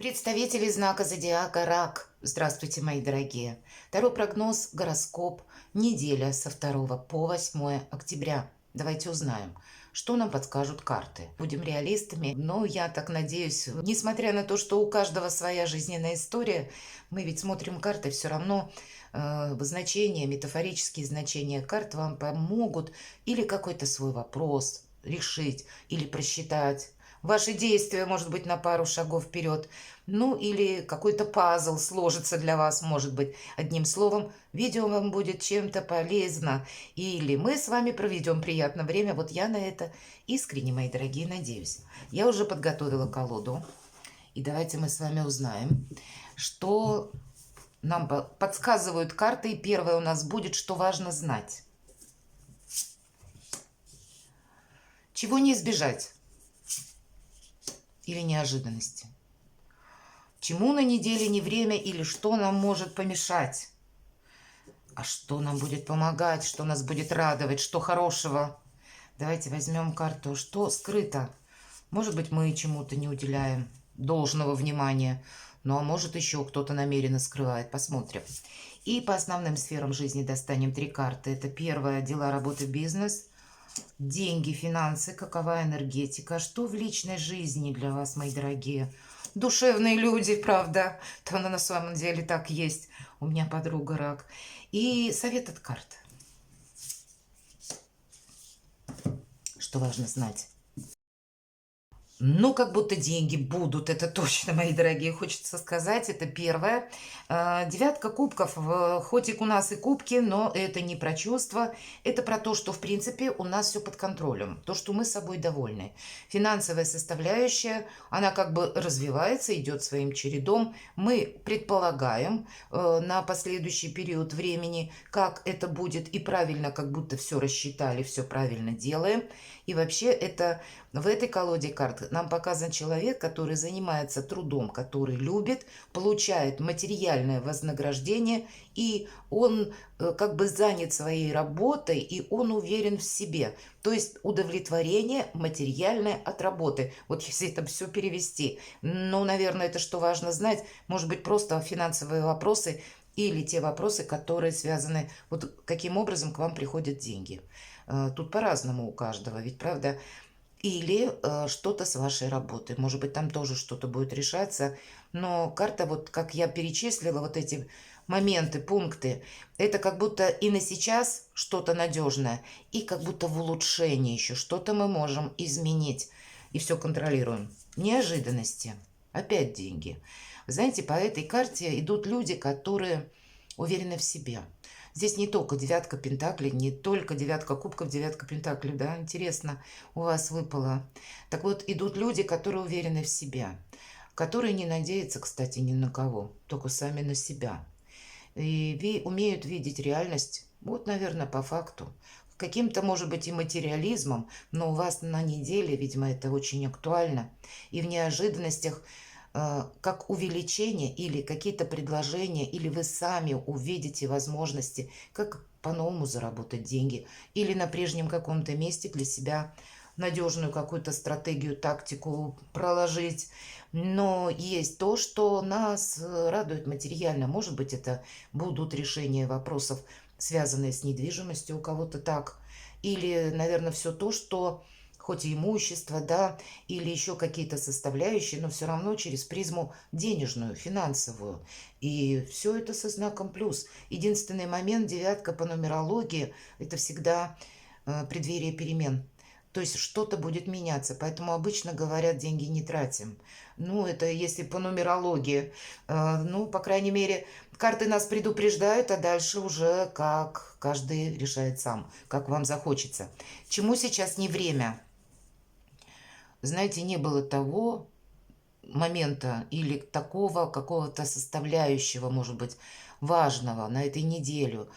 Представители знака зодиака Рак. Здравствуйте, мои дорогие. Второй прогноз, гороскоп, неделя со 2 по 8 октября. Давайте узнаем, что нам подскажут карты. Будем реалистами, но я так надеюсь, несмотря на то, что у каждого своя жизненная история, мы ведь смотрим карты, все равно значения, метафорические значения карт вам помогут или какой-то свой вопрос решить, или просчитать ваши действия, может быть, на пару шагов вперед. Ну, или какой-то пазл сложится для вас, может быть. Одним словом, видео вам будет чем-то полезно. Или мы с вами проведем приятное время. Вот я на это искренне, мои дорогие, надеюсь. Я уже подготовила колоду. И давайте мы с вами узнаем, что нам подсказывают карты. И первое у нас будет, что важно знать. Чего не избежать? Или неожиданности? Чему на неделе не время или что нам может помешать? А что нам будет помогать, что нас будет радовать, что хорошего? Давайте возьмем карту, что скрыто. Может быть, мы чему-то не уделяем должного внимания, ну а может еще кто-то намеренно скрывает. Посмотрим. И по основным сферам жизни достанем 3 карты. Это первое, дела, работа, бизнес. Деньги, финансы, какова энергетика, что в личной жизни для вас, мои дорогие? Душевные люди, правда, то она на самом деле так есть. У меня подруга Рак. И совет от карт. Что важно знать? Ну, как будто деньги будут, это точно, мои дорогие, хочется сказать, это первое. Девятка кубков, хоть и у нас и кубки, но это не про чувства, это про то, что, в принципе, у нас все под контролем, то, что мы собой довольны. Финансовая составляющая, она как бы развивается, идет своим чередом. Мы предполагаем на последующий период времени, как это будет, и правильно, как будто все рассчитали, все правильно делаем. И вообще это в этой колоде карт нам показан человек, который занимается трудом, который любит, получает материальное вознаграждение, и он как бы занят своей работой, и он уверен в себе. То есть удовлетворение материальное от работы. Вот если это все перевести. Ну, наверное, это что важно знать. Может быть, просто финансовые вопросы или те вопросы, которые связаны, вот каким образом к вам приходят деньги. Тут по-разному у каждого, ведь правда? Или что-то с вашей работой. Может быть, там тоже что-то будет решаться. Но карта, вот как я перечислила, вот эти моменты, пункты, это как будто и на сейчас что-то надежное, и как будто в улучшении еще что-то мы можем изменить. И все контролируем. Неожиданности. Опять деньги. Вы знаете, по этой карте идут люди, которые уверены в себе. Здесь не только девятка пентаклей, не только девятка кубков, девятка пентаклей, да, интересно, у вас выпало. Так вот, идут люди, которые уверены в себе, которые не надеются, кстати, ни на кого, только сами на себя. И умеют видеть реальность, вот, наверное, по факту. Каким-то, может быть, и материализмом, но у вас на неделе, видимо, это очень актуально. И в неожиданностях как увеличение или какие-то предложения, или вы сами увидите возможности, как по-новому заработать деньги, или на прежнем каком-то месте для себя надежную какую-то стратегию, тактику проложить. Но есть то, что нас радует материально. Может быть, это будут решения вопросов, связанные с недвижимостью у кого-то так. Или, наверное, все то, что хоть и имущество, да, или еще какие-то составляющие, но все равно через призму денежную, финансовую. И все это со знаком плюс. Единственный момент, девятка по нумерологии, это всегда преддверие перемен. То есть что-то будет меняться, поэтому обычно говорят, деньги не тратим. Ну, это если по нумерологии. Ну, по крайней мере, карты нас предупреждают, а дальше уже как каждый решает сам, как вам захочется. Чему сейчас не время? Знаете, не было того момента или такого какого-то составляющего, может быть, важного на этой неделю,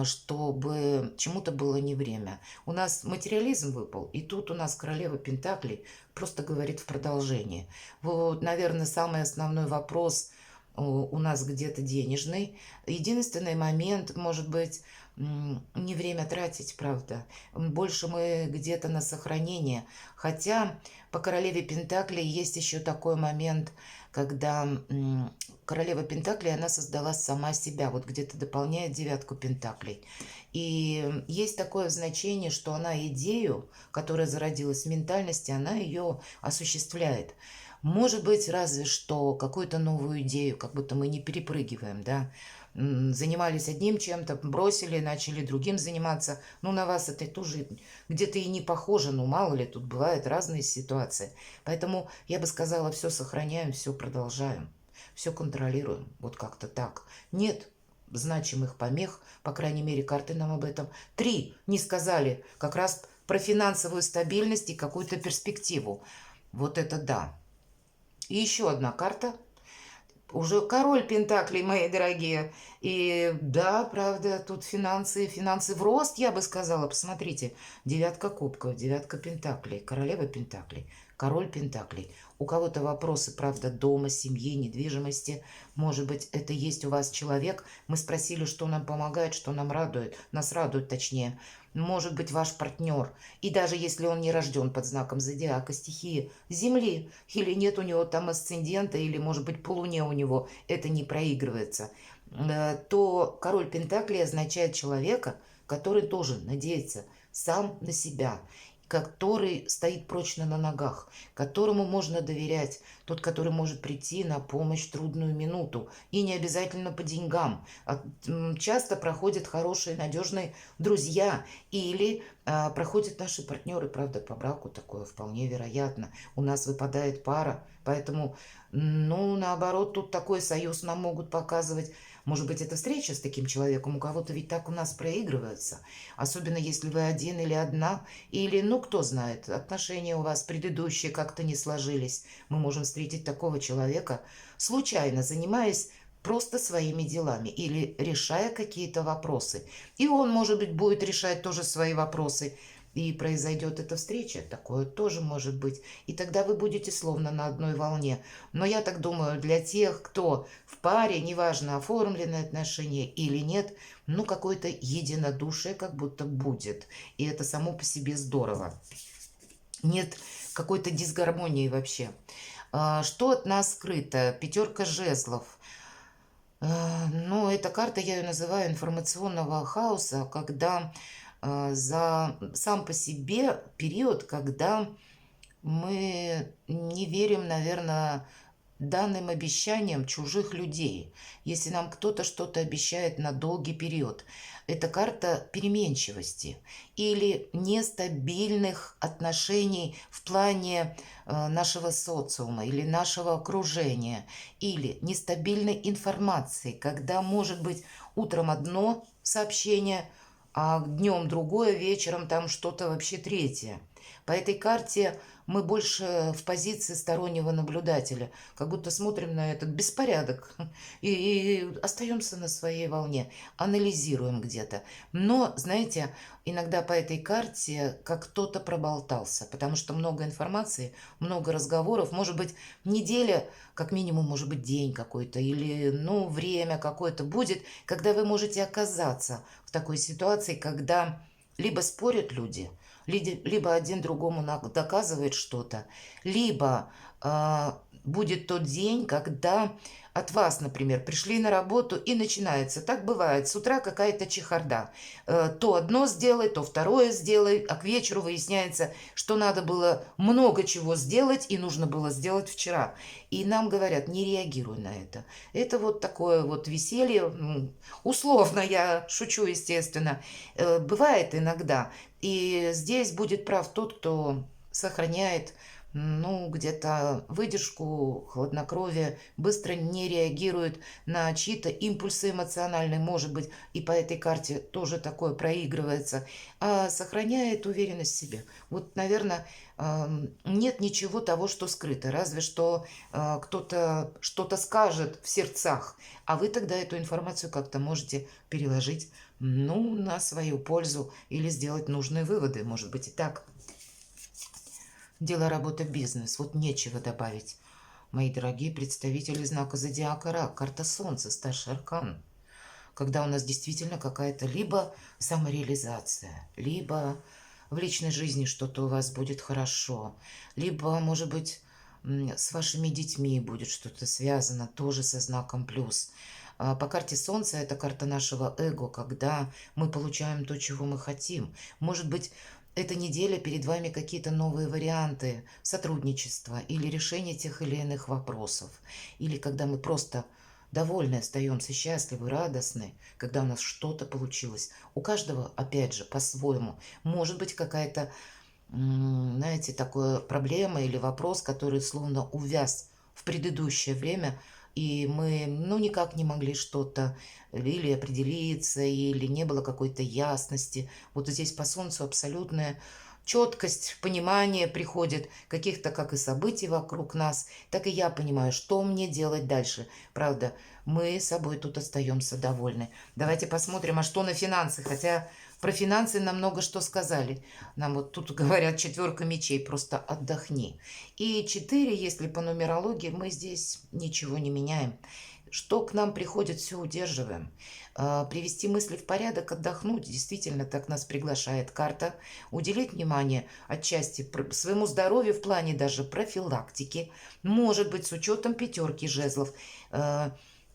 чтобы чему-то было не время. У нас материализм выпал, и тут у нас королева Пентаклей просто говорит в продолжении. Вот, наверное, самый основной вопрос у нас где-то денежный. Единственный момент, может быть, не время тратить, правда. Больше мы где-то на сохранение. Хотя по королеве Пентаклей есть еще такой момент, когда королева Пентаклей, она создала сама себя, вот где-то дополняет девятку Пентаклей. И есть такое значение, что она идею, которая зародилась в ментальности, она ее осуществляет. Может быть, разве что какую-то новую идею, как будто мы не перепрыгиваем, да, занимались одним чем-то, бросили, начали другим заниматься. Ну, на вас это тоже где-то и не похоже, ну, мало ли, тут бывают разные ситуации. Поэтому я бы сказала, все сохраняем, все продолжаем, все контролируем, вот как-то так. Нет значимых помех, по крайней мере, карты нам об этом. 3 не сказали как раз про финансовую стабильность и какую-то перспективу. Вот это да. И еще одна карта. Уже король Пентаклей, мои дорогие. И да, правда, тут финансы в рост, я бы сказала. Посмотрите, девятка кубков, девятка Пентаклей, королева Пентаклей, король Пентаклей. У кого-то вопросы, правда, дома, семьи, недвижимости. Может быть, это есть у вас человек. Мы спросили, что нам помогает, что нам радует. Нас радует, точнее. Может быть, ваш партнер. И даже если он не рожден под знаком зодиака, стихии Земли, или нет у него там асцендента, или, может быть, по Луне у него это не проигрывается, то король Пентаклей означает человека, который тоже надеется сам на себя, который стоит прочно на ногах, которому можно доверять, тот, который может прийти на помощь в трудную минуту, и не обязательно по деньгам. Часто проходят хорошие, надежные друзья, или проходят наши партнеры, правда, по браку такое вполне вероятно. У нас выпадает пара, поэтому, ну, наоборот, тут такой союз нам могут показывать. Может быть, это встреча с таким человеком, у кого-то ведь так у нас проигрывается. Особенно если вы один или одна, или, ну, кто знает, отношения у вас предыдущие как-то не сложились. Мы можем встретить такого человека, случайно занимаясь просто своими делами или решая какие-то вопросы. И он, может быть, будет решать тоже свои вопросы. И произойдет эта встреча, такое тоже может быть. И тогда вы будете словно на одной волне. Но я так думаю, для тех, кто в паре, неважно, оформлены отношения или нет, ну, какое-то единодушие как будто будет. И это само по себе здорово. Нет какой-то дисгармонии вообще. Что от нас скрыто? Пятерка жезлов. Ну, эта карта, я ее называю информационного хаоса, когда за сам по себе период, когда мы не верим, наверное, данным обещаниям чужих людей. Если нам кто-то что-то обещает на долгий период, это карта переменчивости или нестабильных отношений в плане нашего социума или нашего окружения, или нестабильной информации, когда может быть утром одно сообщение, а днем другое, вечером там что-то вообще третье. По этой карте мы больше в позиции стороннего наблюдателя, как будто смотрим на этот беспорядок и остаемся на своей волне, анализируем где-то. Но, знаете, иногда по этой карте как кто-то проболтался, потому что много информации, много разговоров, может быть, неделя, как минимум, может быть, день какой-то или, ну, время какое-то будет, когда вы можете оказаться в такой ситуации, когда либо спорят люди, либо один другому доказывает что-то, либо будет тот день, когда от вас, например, пришли на работу и начинается. Так бывает, с утра какая-то чехарда. То одно сделай, то второе сделай, а к вечеру выясняется, что надо было много чего сделать и нужно было сделать вчера. И нам говорят, не реагируй на это. Это вот такое вот веселье, условно я шучу, естественно, бывает иногда. И здесь будет прав тот, кто сохраняет, ну, где-то выдержку, хладнокровие, быстро не реагирует на чьи-то импульсы эмоциональные, может быть, и по этой карте тоже такое проигрывается, а сохраняет уверенность в себе. Вот, наверное, нет ничего того, что скрыто, разве что кто-то что-то скажет в сердцах, а вы тогда эту информацию как-то можете переложить, ну, на свою пользу или сделать нужные выводы, может быть, и так. Дело, работа, бизнес. Вот нечего добавить. Мои дорогие представители знака зодиака Рак. Карта Солнца, старший аркан. когда у нас действительно какая-то либо самореализация, либо в личной жизни что-то у вас будет хорошо, либо, может быть, с вашими детьми будет что-то связано тоже со знаком плюс. По карте Солнца это карта нашего эго, когда мы получаем то, чего мы хотим. Может быть, эта неделя перед вами какие-то новые варианты сотрудничества или решения тех или иных вопросов. Или когда мы просто довольны, остаемся счастливы, радостны, когда у нас что-то получилось. У каждого, опять же, по-своему. Может быть, какая-то, знаете, такая проблема или вопрос, который словно увяз в предыдущее время, и мы, ну, никак не могли что-то или определиться, или не было какой-то ясности. Вот здесь по Солнцу абсолютная четкость, понимание приходит каких-то как и событий вокруг нас, так и я понимаю, что мне делать дальше. Правда, мы собой тут остаемся довольны. Давайте посмотрим, а что на финансы, хотя про финансы нам много что сказали. Нам вот тут говорят четверка мечей, просто отдохни. И 4, если по нумерологии, мы здесь ничего не меняем. Что к нам приходит, все удерживаем. Привести мысли в порядок, отдохнуть, действительно так нас приглашает карта. Уделить внимание отчасти своему здоровью в плане даже профилактики. Может быть, с учетом пятерки жезлов.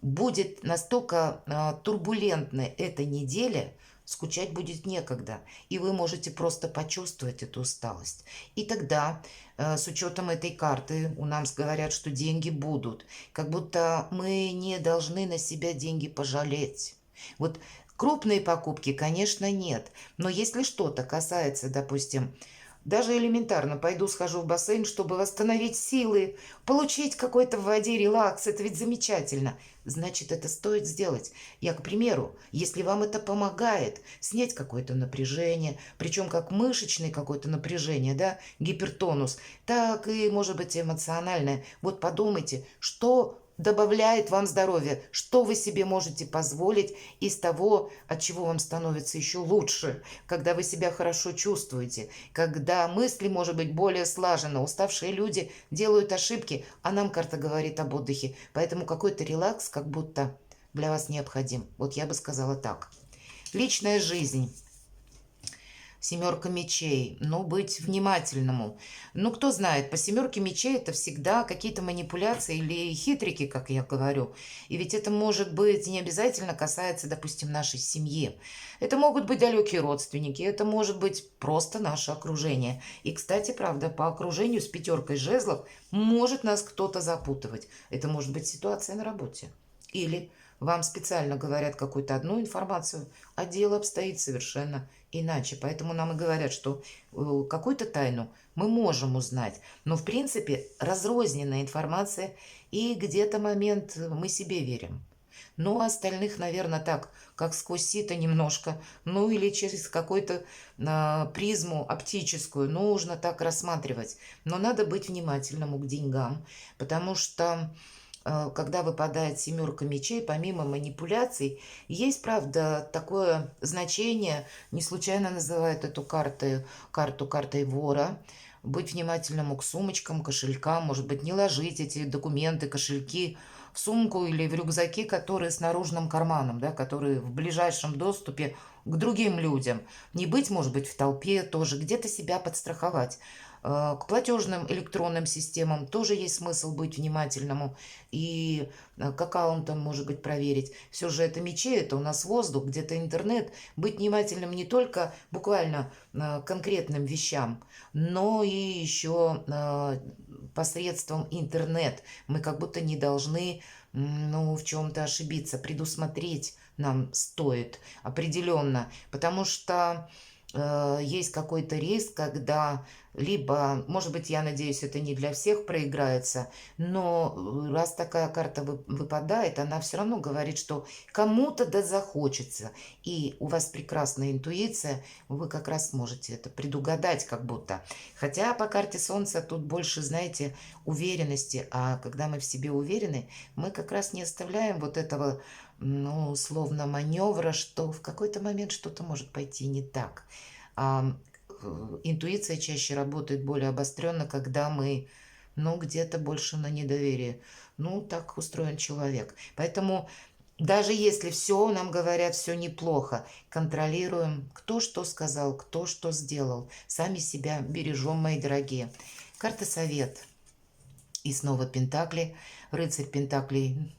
Будет настолько турбулентной эта неделя, скучать будет некогда, и вы можете просто почувствовать эту усталость. И тогда, с учетом этой карты, у нас говорят, что деньги будут, как будто мы не должны на себя деньги пожалеть. Вот крупные покупки, конечно, нет, но если что-то касается, допустим, даже элементарно пойду схожу в бассейн, чтобы восстановить силы, получить какой-то в воде релакс, это ведь замечательно. Значит, это стоит сделать. Я, к примеру, если вам это помогает снять какое-то напряжение, причем как мышечное какое-то напряжение, да, гипертонус, так и, может быть, эмоциональное. Вот подумайте, что добавляет вам здоровье, что вы себе можете позволить из того, от чего вам становится еще лучше, когда вы себя хорошо чувствуете, когда мысли, может быть, более слаженно. Уставшие люди делают ошибки, а нам карта говорит об отдыхе. Поэтому какой-то релакс как будто для вас необходим. Вот я бы сказала так. Личная жизнь. Семерка мечей. Ну, быть внимательному. Ну, кто знает, по семерке мечей это всегда какие-то манипуляции или хитрики, как я говорю. И ведь это может быть не обязательно касается, допустим, нашей семьи. Это могут быть далекие родственники, это может быть просто наше окружение. И, кстати, правда, по окружению с пятеркой жезлов может нас кто-то запутывать. Это может быть ситуация на работе. Или вам специально говорят какую-то одну информацию, а дело обстоит совершенно иначе. Поэтому нам и говорят, что какую-то тайну мы можем узнать. Но, в принципе, разрозненная информация, и где-то момент мы себе верим. Ну, а остальных, наверное, так, как сквозь сито немножко, ну или через какую-то призму оптическую, нужно так рассматривать. Но надо быть внимательным к деньгам, потому что когда выпадает семерка мечей, помимо манипуляций, есть, правда, такое значение, не случайно называют эту карту картой вора. Быть внимательным к сумочкам, кошелькам, может быть, не ложить эти документы, кошельки в сумку или в рюкзаки, которые с наружным карманом, да, которые в ближайшем доступе к другим людям. Не быть, может быть, в толпе тоже, где-то себя подстраховать. К платежным электронным системам тоже есть смысл быть внимательному и к аккаунтам, может быть, проверить. Все же это мечи, это у нас воздух, где-то интернет. Быть внимательным не только буквально конкретным вещам, но и еще посредством интернет. Мы как будто не должны ну, в чем-то ошибиться, предусмотреть нам стоит определенно, потому что есть какой-то риск, когда либо, может быть, я надеюсь, это не для всех проиграется, но раз такая карта выпадает, она все равно говорит, что кому-то да захочется. И у вас прекрасная интуиция, вы как раз сможете это предугадать как будто. Хотя по карте Солнца тут больше, знаете, уверенности, а когда мы в себе уверены, мы как раз не оставляем вот этого, ну, словно маневра, что в какой-то момент что-то может пойти не так. А интуиция чаще работает более обостренно, когда мы, ну, где-то больше на недоверие. Ну, так устроен человек. Поэтому Даже если все нам говорят, все неплохо, контролируем, кто что сказал, кто что сделал. Сами себя бережем, мои дорогие. Карта совет. И снова Пентакли, рыцарь Пентаклей.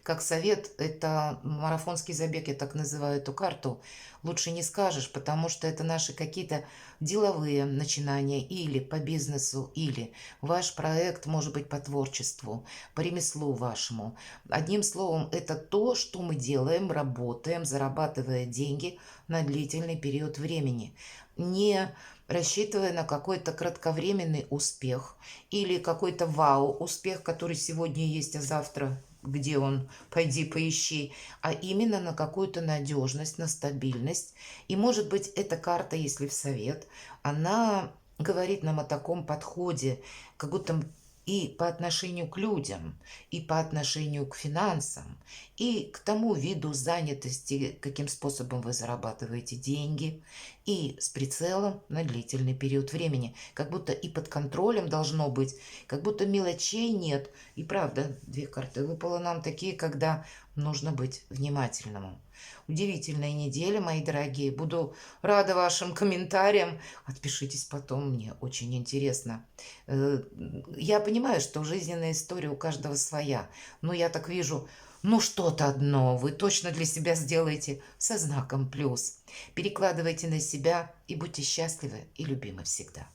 Как совет, это марафонский забег, я так называю эту карту. Лучше не скажешь, потому что это наши какие-то деловые начинания или по бизнесу, или ваш проект, может быть, по творчеству, по ремеслу вашему. Одним словом, это то, что мы делаем, работаем, зарабатывая деньги на длительный период времени. Не рассчитывая на какой-то кратковременный успех или какой-то вау-успех, который сегодня есть, а завтра где он, пойди поищи, а именно на какую-то надежность, на стабильность. И может быть эта карта, если в совет, она говорит нам о таком подходе, как будто и по отношению к людям, и по отношению к финансам, и к тому виду занятости, каким способом вы зарабатываете деньги, и с прицелом на длительный период времени. Как будто и под контролем должно быть, как будто мелочей нет. И правда, две карты выпало нам такие, когда нужно быть внимательным. Удивительная неделя, мои дорогие. Буду рада вашим комментариям. Отпишитесь потом, мне очень интересно. Я понимаю, что жизненная история у каждого своя, но я так вижу, ну что-то одно вы точно для себя сделаете со знаком плюс. Перекладывайте на себя и будьте счастливы и любимы всегда.